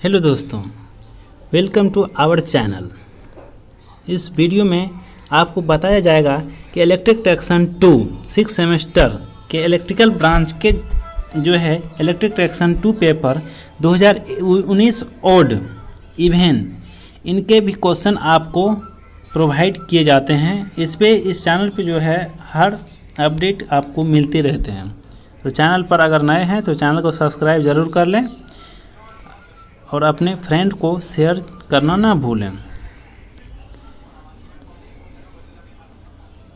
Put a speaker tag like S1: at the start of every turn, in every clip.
S1: Hello दोस्तों, welcome to our channel. इस video में आपको बताया जाएगा कि इलेक्ट्रिक ट्रैक्शन 2 6 सेमेस्टर के इलेक्ट्रिकल ब्रांच के जो है electric traction 2 paper 2019 odd even इनके भी क्वेश्चन आपको प्रोवाइड किए जाते हैं। इस चैनल पे जो है हर अपडेट आपको मिलते रहते हैं। तो चैनल पर अगर नए हैं तो चैनल को सब्सक्राइब ज़रूर कर लें और अपने फ्रेंड को शेयर करना ना भूलें।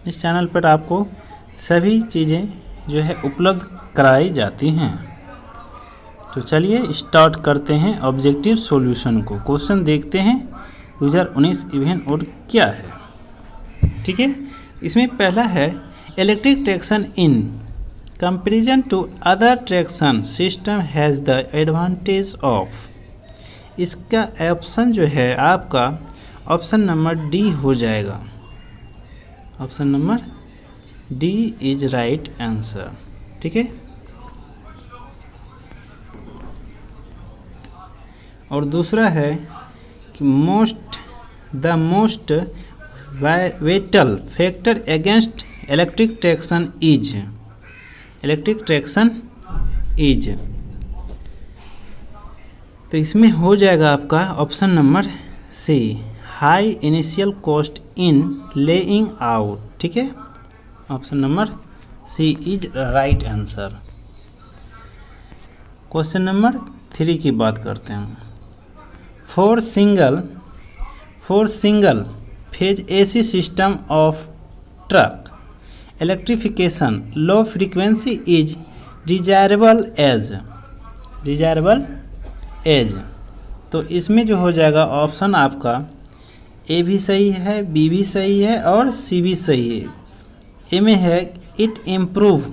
S1: इस चैनल पर आपको सभी चीज़ें जो है उपलब्ध कराई जाती हैं। तो चलिए स्टार्ट करते हैं ऑब्जेक्टिव सॉल्यूशन को। क्वेश्चन देखते हैं 2019 इवन और क्या है। ठीक है, इसमें पहला है electric traction in comparison to other traction system has the advantage of. इसका ऑप्शन जो है आपका ऑप्शन नंबर डी हो जाएगा। Option number D is right answer. ठीक है, और दूसरा है कि the most vital factor against electric traction is. तो इसमें हो जाएगा आपका option number C, high initial cost in laying out. ठीक है, option number C is right answer. Question number 3 की बात करते हैं। For single phase AC system of track electrification low frequency is desirable as. तो इसमें जो हो जाएगा ऑप्शन आपका ए भी सही है, बी भी सही है और सी भी सही है। ए में है it improve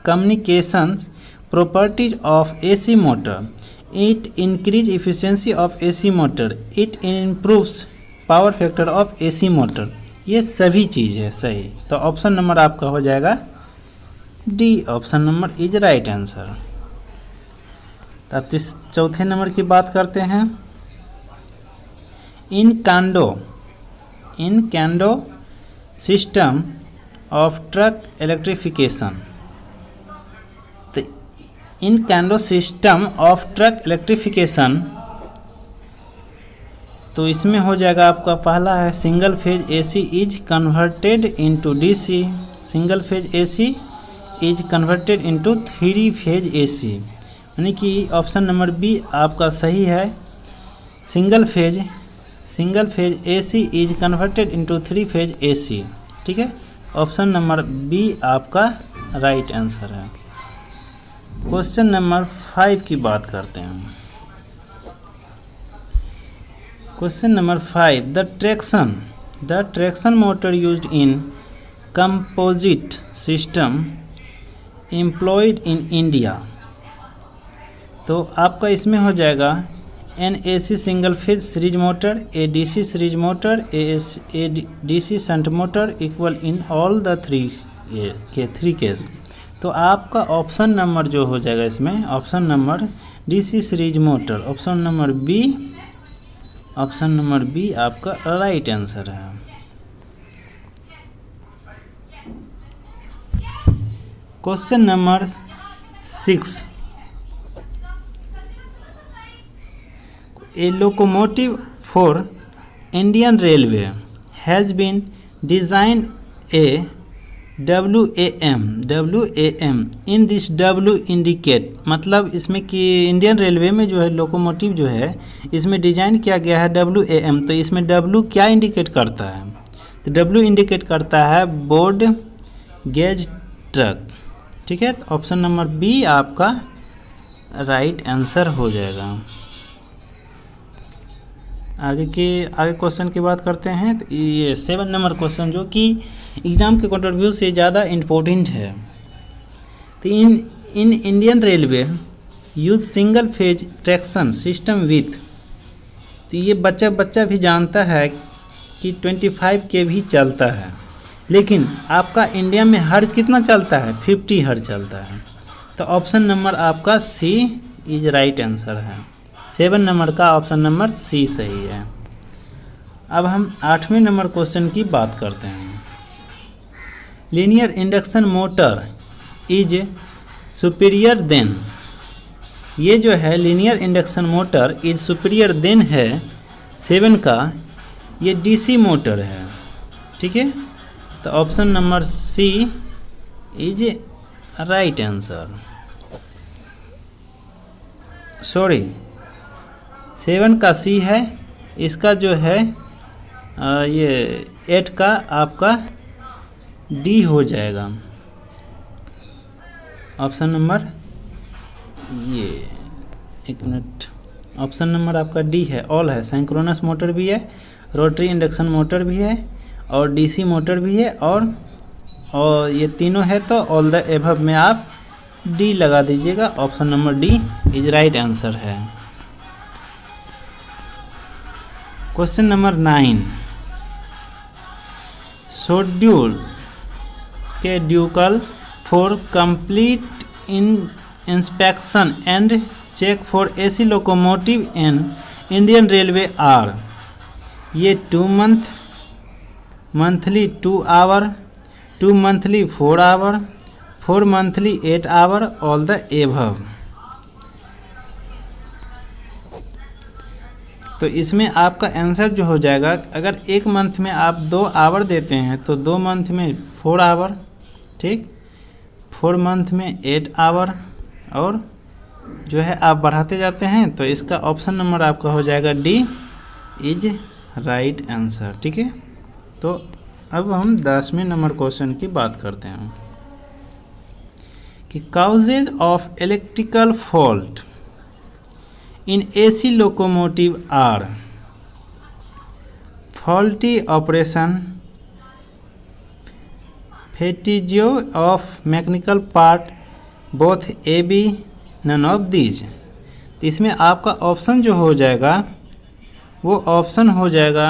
S1: communications properties of AC motor, it increase efficiency of AC motor, it improves power factor of AC motor. ये सभी चीज़ है सही। तो ऑप्शन नंबर आपका हो जाएगा D, option number is right answer. अब चौथे नंबर की बात करते हैं। In Kando system of track electrification. तो in Kando system of track electrification, तो इसमें हो जाएगा आपका पहला है single phase AC is converted into DC. Single phase AC is converted into 3 phase AC, यानी कि ऑप्शन नंबर बी आपका सही है। Single phase AC is converted into 3 phase AC. ठीक है, ऑप्शन नंबर बी आपका राइट आंसर है। Question number 5 की बात करते हैं। Question number 5, the traction motor used in composite system employed in India. तो आपका इसमें हो जाएगा an AC single phase series motor, a DC series motor, a DC shunt motor equal in all the 3 case. तो आपका option number जो हो जाएगा इसमें option number DC series motor, option number B आपका राइट आंसर है। Question number 6, A locomotive for Indian Railway has been designed a WAM in this W indicate, मतलब इसमें कि इंडियन रेलवे में जो है लोकोमोटिव जो है इसमें डिजाइन किया गया है WAM। तो इसमें W क्या इंडिकेट करता है? तो W इंडिकेट करता है बोर्ड गेज ट्रक। ठीक है, तो ऑप्शन नंबर बी आपका राइट आंसर हो जाएगा। आगे क्वेश्चन की बात करते हैं। तो ये 7 नंबर क्वेश्चन जो कि एग्ज़ाम के कंट्रीब्यू से ज़्यादा इम्पोर्टेंट है। तो in Indian railway use single phase traction system with. तो ये बच्चा भी जानता है कि 25 के भी चलता है, लेकिन आपका इंडिया में हर्ज कितना चलता है? 50 हर्ज चलता है। तो ऑप्शन नंबर आपका सी इज राइट आंसर है। 7 नंबर का ऑप्शन नंबर सी सही है। अब हम 8वें नंबर क्वेश्चन की बात करते हैं। Linear induction motor is superior than, ये जो है linear induction motor is superior than है 7 का, ये डीसी मोटर है। ठीक है, तो option number C is right answer. Sorry, 7 का सी है, इसका जो है ये 8 का आपका डी हो जाएगा। ऑप्शन नंबर ये 1 मिनट, ऑप्शन नंबर आपका डी है, ऑल है। सिंक्रोनस मोटर भी है, रोटरी इंडक्शन मोटर भी है और डीसी मोटर भी है, और ये तीनों है, तो ऑल द एबव में आप डी लगा दीजिएगा। Option number D is right answer है। Question number 9, schedule for complete inspection and check for AC locomotive and Indian Railway are, ये 2 month, monthly 2 hour, 2 monthly 4 hour, 4 monthly 8 hour, all the above। तो इसमें आपका answer जो हो जाएगा, अगर 1 month में आप 2 आवर देते हैं तो 2 मंथ में 4 आवर, ठीक, 4 मंथ में 8 आवर, और जो है आप बढ़ाते जाते हैं, तो इसका ऑप्शन नंबर आपका हो जाएगा डी इज राइट आंसर। ठीक है, तो अब हम 10वें नंबर क्वेश्चन की बात करते हैं कि causes of electrical fault in AC locomotive are faulty operation, fatigue of mechanical part, both A B, none of these। तो इसमें आपका ऑप्शन जो हो जाएगा वो ऑप्शन हो जाएगा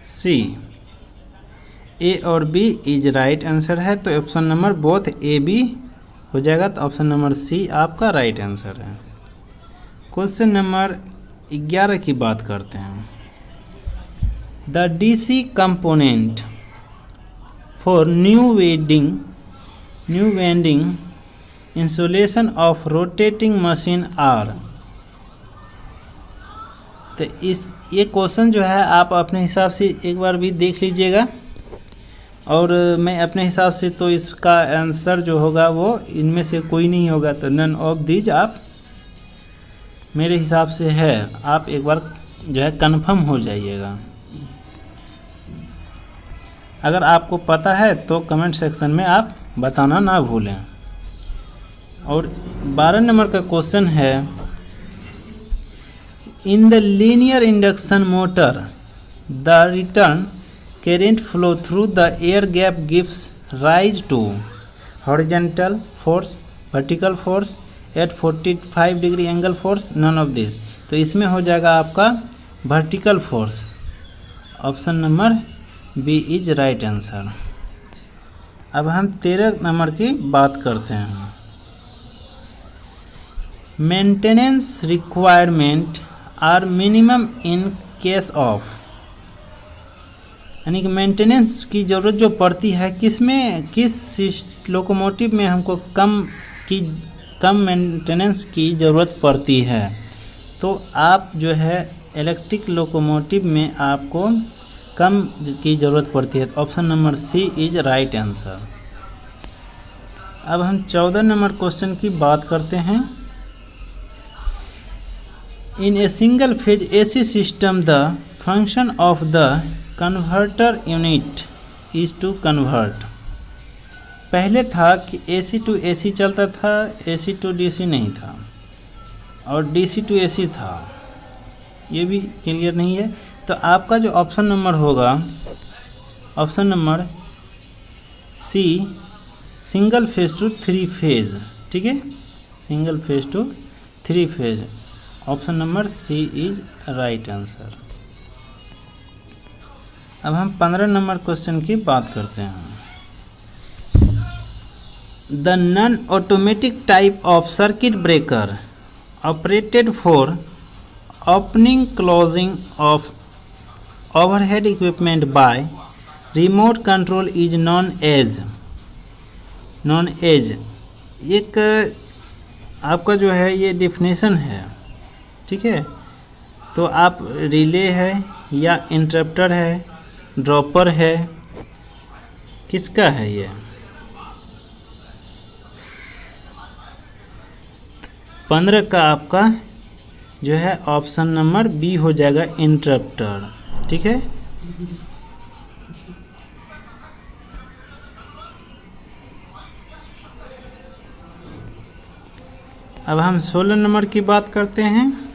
S1: सी, ए और बी इज राइट आंसर है। तो option number both A B हो जाएगा, तो ऑप्शन नंबर सी आपका राइट आंसर है। क्वेश्चन नंबर 11 की बात करते हैं। The DC component for new winding insulation of rotating machine are. तो ये क्वेश्चन जो है आप अपने हिसाब से एक बार भी देख लीजिएगा, और मैं अपने हिसाब से तो इसका आंसर जो होगा वो इनमें से कोई नहीं होगा, तो नन ऑफ दीज आप मेरे हिसाब से है। आप एक बार जो है कंफर्म हो जाइएगा। अगर आपको पता है तो कमेंट सेक्शन में आप बताना ना भूलें। और 12 नंबर का क्वेश्चन है, in the linear induction motor the return current flow through the air gap gives rise to horizontal force, vertical force, at 45 degree angle force, none of this। तो इसमें हो जाएगा आपका vertical force। Option number B is right answer. अब हम 13 number की बात करते हैं। Maintenance requirement are minimum in case of, यानी कि मेंटेनेंस की ज़रूरत जो पड़ती है किसमें, किस लोकोमोटिव में हमको कम मेंटेनेंस की ज़रूरत पड़ती है। तो आप जो है इलेक्ट्रिक लोकोमोटिव में आपको कम की ज़रूरत पड़ती है। Option number C is right answer. अब हम 14 नंबर क्वेश्चन की बात करते हैं। In a single phase AC system the function of the converter unit is to convert. पहले था कि AC टू AC चलता था, AC टू DC नहीं था, और DC टू AC था, ये भी क्लियर नहीं है। तो आपका जो ऑप्शन नंबर होगा, option number C, single phase to 3 phase. ठीक है, single phase to 3 phase. Option number C is right answer. अब हम 15 नंबर क्वेश्चन की बात करते हैं। The non automatic type of circuit breaker operated for opening closing of overhead equipment by remote control is known as एक आपका जो है ये डिफिनेशन है, ठीक है। तो आप रिले है या इंटरप्टर है, ड्रॉपर है, किसका है ये? 15 का आपका जो है ऑप्शन नंबर बी हो जाएगा, इंटरप्टर, ठीक है। अब हम 16 नंबर की बात करते हैं।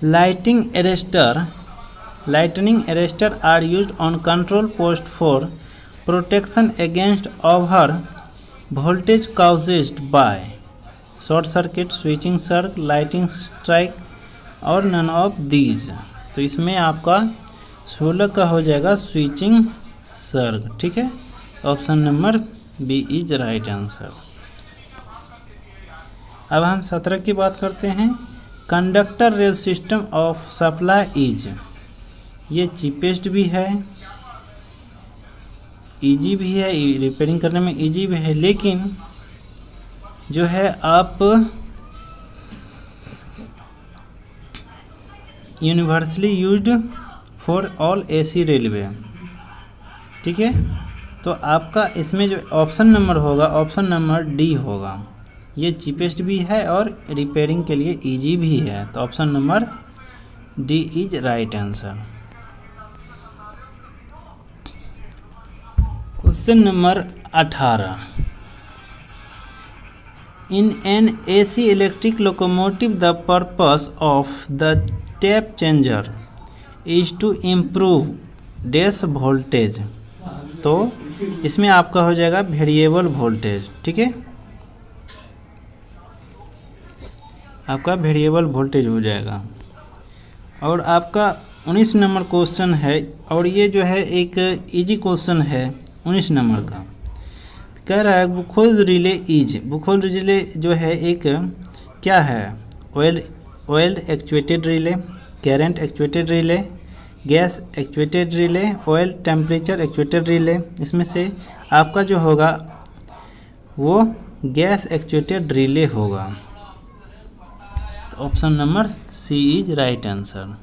S1: Lightning arrestor are used on control post for protection against over voltage caused by short circuit, switching surge, lightning strike और none of these। तो इसमें आपका 16 का हो जाएगा स्विचिंग सर्ज, ठीक है। Option number B is right answer. अब हम 17 की बात करते हैं। Conductor rail system of supply is, ये चीपेस्ट भी है, इजी भी है, रिपेयरिंग करने में इजी भी है, लेकिन जो है आप universally used for all AC railway, ठीक है। तो आपका इसमें जो ऑप्शन नंबर होगा, ऑप्शन नंबर डी होगा। ये चीपेस्ट भी है और रिपेयरिंग के लिए इजी भी है, तो option number D is right answer. Question number 18। In an AC electric locomotive the purpose of the tap changer is to improve dash voltage. तो इसमें आपका हो जाएगा वेरिएबल वोल्टेज, ठीक है। आपका वेरिएबल वोल्टेज हो जाएगा। और आपका 19 नंबर क्वेश्चन है, और ये जो है एक इजी क्वेश्चन है 19 नंबर का। कह रहा है Buchholz relay is, Buchholz relay जो है एक क्या है? Oil actuated relay, current actuated relay, gas actuated relay, oil temperature actuated relay. इसमें से आपका जो होगा वो गैस एक्चुएटेड रिले होगा। Option number C is right answer.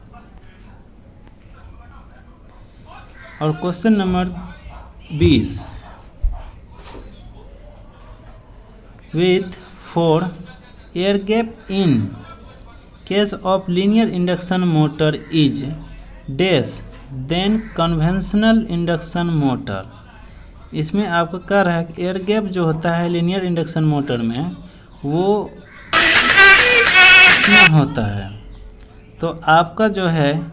S1: और question number 20। With 4 air gap in case of linear induction motor is dash than conventional induction motor. इसमें आपको कह रहा है कि एयर गैप जो होता है लीनियर इंडक्शन मोटर में वो होता है। तो आपका जो है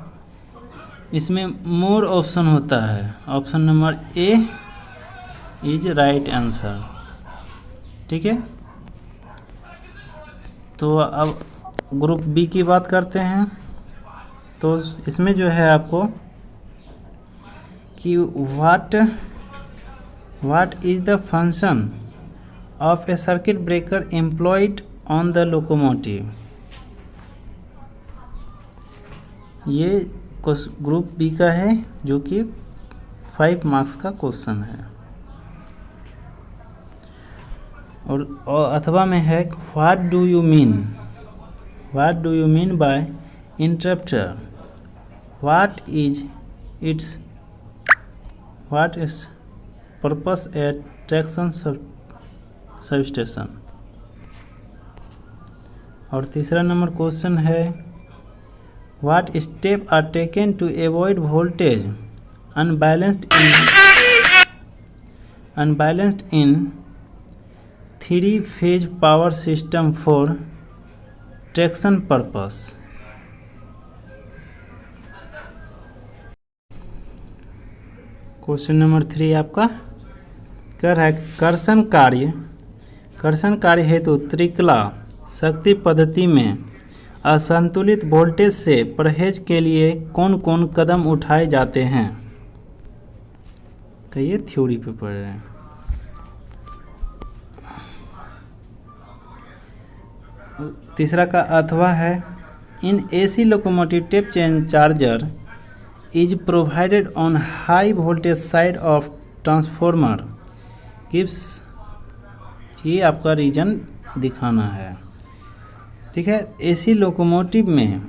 S1: इसमें मोर ऑप्शन होता है, option number A is right answer, ठीक है। तो अब ग्रुप बी की बात करते हैं। तो इसमें जो है आपको कि what is the function of A circuit breaker employed on the locomotive. ये ग्रुप बी का है, जो कि 5 मार्क्स का क्वेश्चन है। और अथवा में है what do you mean by interrupter, what is purpose at traction substation. और तीसरा नंबर क्वेश्चन है What steps are taken to avoid voltage unbalanced in 3-phase power system for traction purpose? Question number 3 आपका कह रहा है कर्षण कार्य हेतु त्रिकला शक्ति पद्धति में असंतुलित वोल्टेज से परहेज के लिए कौन कौन कदम उठाए जाते हैं? कहिए थ्योरी पे पढ़ रहे हैं। तीसरा का अथवा है, in AC locomotive tape change charger is provided on high voltage side of transformer gives, ये आपका रीजन दिखाना है। ठीक है, एसी लोकोमोटिव में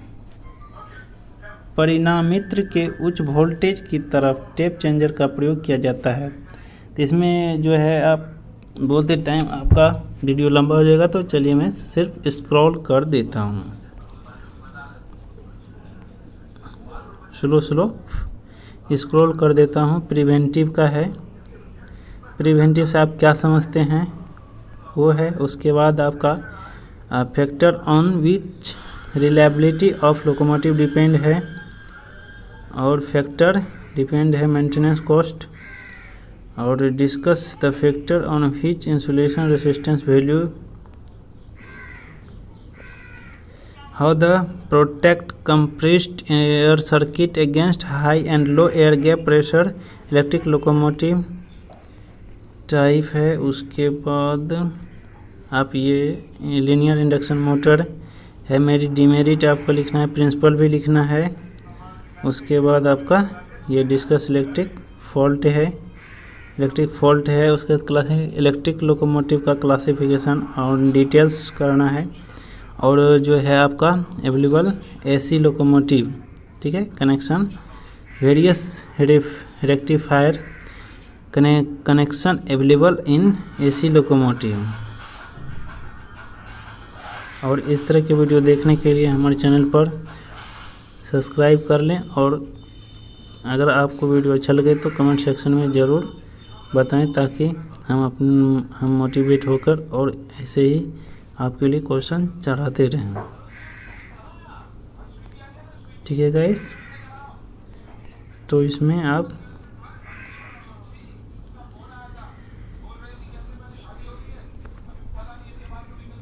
S1: परिणामित्र के उच्च वोल्टेज की तरफ टेप चेंजर का प्रयोग किया जाता है। तो इसमें जो है आप बोलते टाइम आपका वीडियो लंबा हो जाएगा, तो चलिए मैं सिर्फ स्क्रॉल कर देता हूँ, स्लो स्क्रॉल कर देता हूँ। प्रिवेंटिव का है, प्रिवेंटिव से आप क्या समझते हैं वो है। उसके बाद आपका factor on which reliability of locomotive depend है, और फैक्टर डिपेंड है मेंटेनेंस कॉस्ट, और discuss the factor on which insulation resistance value, how the protect compressed air circuit against high and low air gap pressure electric locomotive type है। उसके बाद आप ये linear induction motor है, मेरी demerit आपको लिखना है, प्रिंसिपल भी लिखना है। उसके बाद आपका ये डिस्कस इलेक्ट्रिक फॉल्ट है, उसके क्लास इलेक्ट्रिक लोकोमोटिव का क्लासिफिकेशन और डिटेल्स करना है, और जो है आपका अवेलेबल एसी लोकोमोटिव, ठीक है, connection various rectifier connection available in AC locomotive. और इस तरह के वीडियो देखने के लिए हमारे चैनल पर सब्सक्राइब कर लें, और अगर आपको वीडियो अच्छा लगे तो कमेंट सेक्शन में ज़रूर बताएं, ताकि हम मोटिवेट होकर और ऐसे ही आपके लिए क्वेश्चन चढ़ाते रहें। ठीक है गाइस, तो इसमें आप